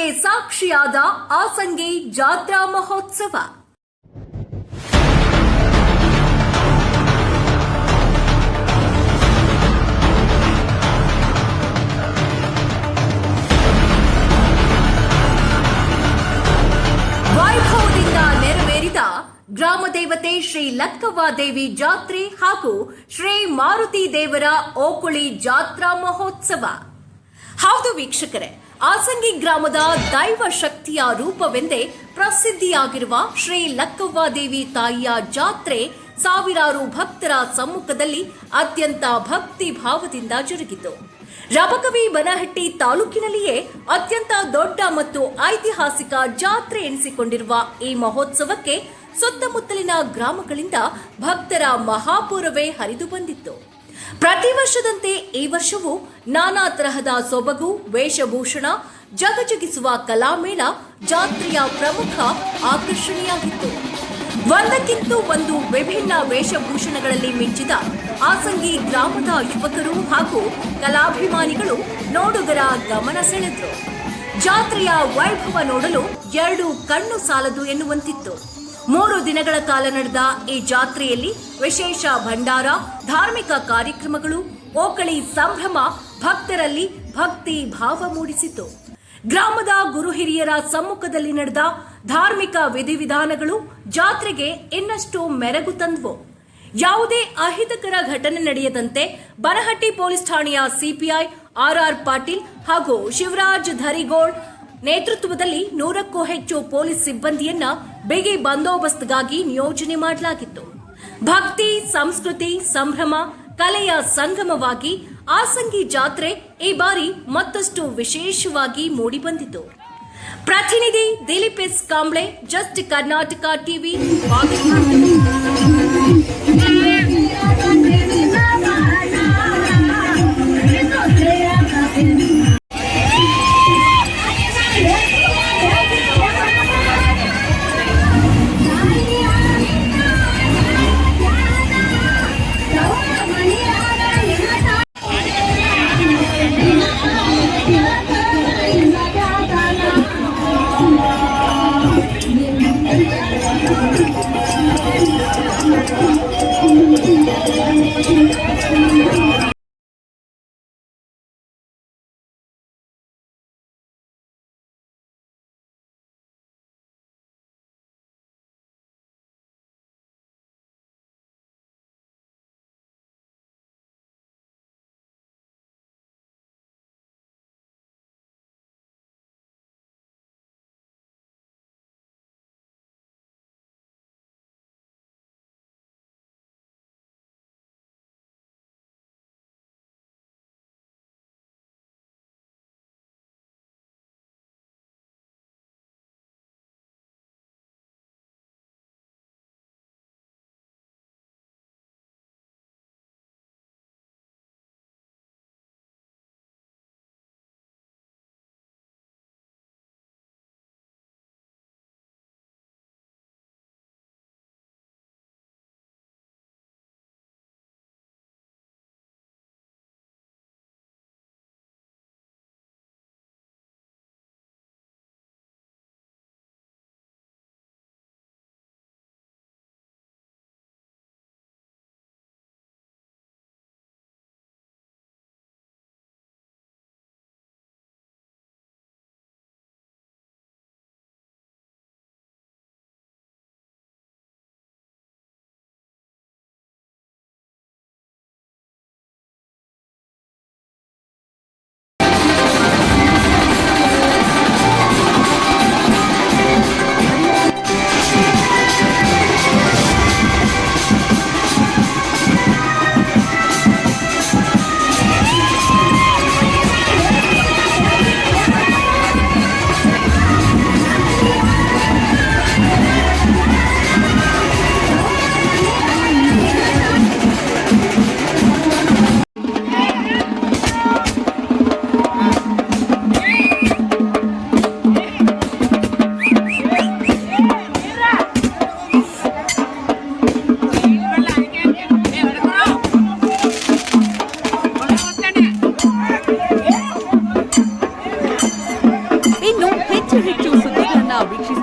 ಅದಕ್ಕೆ ಸಾಕ್ಷಿಯಾದ ಆಸಂಗಿ ಜಾತ್ರಾ ಮಹೋತ್ಸವ. ವೈಭವದಿಂದ ನೆರವೇರಿದ ಗ್ರಾಮ ದೇವತೆ ಶ್ರೀ ಲಕ್ಕವ್ವ ದೇವಿ ಜಾತ್ರೆ ಹಾಗೂ ಶ್ರೀ ಮಾರುತಿ ದೇವರ ಓಕುಳಿ ಜಾತ್ರಾ ಮಹೋತ್ಸವ. ಹೌದು ವೀಕ್ಷಕರೇ, ಆಸಂಗಿ ಗ್ರಾಮದ ದೈವ ಶಕ್ತಿಯ ರೂಪವೆಂದೇ ಪ್ರಸಿದ್ಧಿಯಾಗಿರುವ ಶ್ರೀ ಲಕ್ಕವ್ವ ದೇವಿ ತಾಯಿಯ ಜಾತ್ರೆ ಸಾವಿರಾರು ಭಕ್ತರ ಸಮ್ಮುಖದಲ್ಲಿ ಅತ್ಯಂತ ಭಕ್ತಿ ಭಾವದಿಂದ ಜರುಗಿತು. ರಬಕವಿ ಬನಹಟ್ಟಿ ತಾಲೂಕಿನಲ್ಲಿಯೇ ಅತ್ಯಂತ ದೊಡ್ಡ ಮತ್ತು ಐತಿಹಾಸಿಕ ಜಾತ್ರೆ ಎನಿಸಿಕೊಂಡಿರುವ ಈ ಮಹೋತ್ಸವಕ್ಕೆ ಸುತ್ತಮುತ್ತಲಿನ ಗ್ರಾಮಗಳಿಂದ ಭಕ್ತರ ಮಹಾಪೂರವೇ ಹರಿದು ಬಂದಿತ್ತು. ಪ್ರತಿ ವರ್ಷದಂತೆ ಈ ವರ್ಷವೂ ನಾನಾ ತರಹದ ಸೊಬಗು, ವೇಷಭೂಷಣ, ಜಗಜಗಿಸುವ ಕಲಾಮೇಳ ಜಾತ್ರೆಯ ಪ್ರಮುಖ ಆಕರ್ಷಣೆಯಾಗಿತ್ತು. ಒಂದಕ್ಕಿಂತ ಒಂದು ವಿಭಿನ್ನ ವೇಷಭೂಷಣಗಳಲ್ಲಿ ಮಿಂಚಿದ ಆಸಂಗಿ ಗ್ರಾಮದ ಯುವಕರು ಹಾಗೂ ಕಲಾಭಿಮಾನಿಗಳು ನೋಡುಗರ ಗಮನ ಸೆಳೆದರು. ಜಾತ್ರೆಯ ವೈಭವ ನೋಡಲು ಎರಡು ಕಣ್ಣು ಸಾಲದು ಎನ್ನುವಂತಿತ್ತು. 3 ದಿನಗಳ ಕಾಲ ನಡೆದ ಈ ಜಾತ್ರೆಯಲ್ಲಿ ವಿಶೇಷ ಭಂಡಾರ, ಧಾರ್ಮಿಕ ಕಾರ್ಯಕ್ರಮಗಳು, ಓಕಳಿ ಸಂಭ್ರಮ ಭಕ್ತರಲ್ಲಿ ಭಕ್ತಿ ಭಾವ ಮೂಡಿಸಿತು. ಗ್ರಾಮದ ಗುರು ಹಿರಿಯರ ಸಮ್ಮುಖದಲ್ಲಿ ನಡೆದ ಧಾರ್ಮಿಕ ವಿಧಿವಿಧಾನಗಳು ಜಾತ್ರೆಗೆ ಇನ್ನಷ್ಟು ಮೆರುಗು ತಂದವು. ಯಾವುದೇ ಅಹಿತಕರ ಘಟನೆ ನಡೆಯದಂತೆ ಬನಹಟ್ಟಿ ಪೊಲೀಸ್ ಠಾಣೆಯ ಸಿಪಿಐ ಆರ್ ಪಾಟೀಲ್ ಹಾಗೂ ಶಿವರಾಜ್ ಧರಿಗೋಳ್ ನೇತೃತ್ವದಲ್ಲಿ 100ಕ್ಕೂ ಹೆಚ್ಚು ಪೊಲೀಸ್ ಸಿಬ್ಬಂದಿಯನ್ನ ಬಿಗಿ ಬಂದೋಬಸ್ತ್ಗಾಗಿ ನಿಯೋಜನೆ ಮಾಡಲಾಗಿತ್ತು. ಭಕ್ತಿ, ಸಂಸ್ಕೃತಿ, ಸಂಭ್ರಮ, ಕಲೆಯ ಸಂಗಮವಾಗಿ ಆಸಂಗಿ ಜಾತ್ರೆ ಈ ಬಾರಿ ಮತ್ತಷ್ಟು ವಿಶೇಷವಾಗಿ ಮೂಡಿಬಂದಿತು. ಪ್ರತಿನಿಧಿ Dilip S Kamble, just Karnataka TV.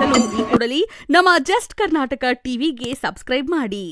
ವೀಕ್ಷಿಸಲು ಈ ಕೂಡಲೇ ನಮ್ಮ ಜಸ್ಟ್ ಕರ್ನಾಟಕ ಟಿವಿಗೆ ಸಬ್ಸ್ಕ್ರೈಬ್ ಮಾಡಿ.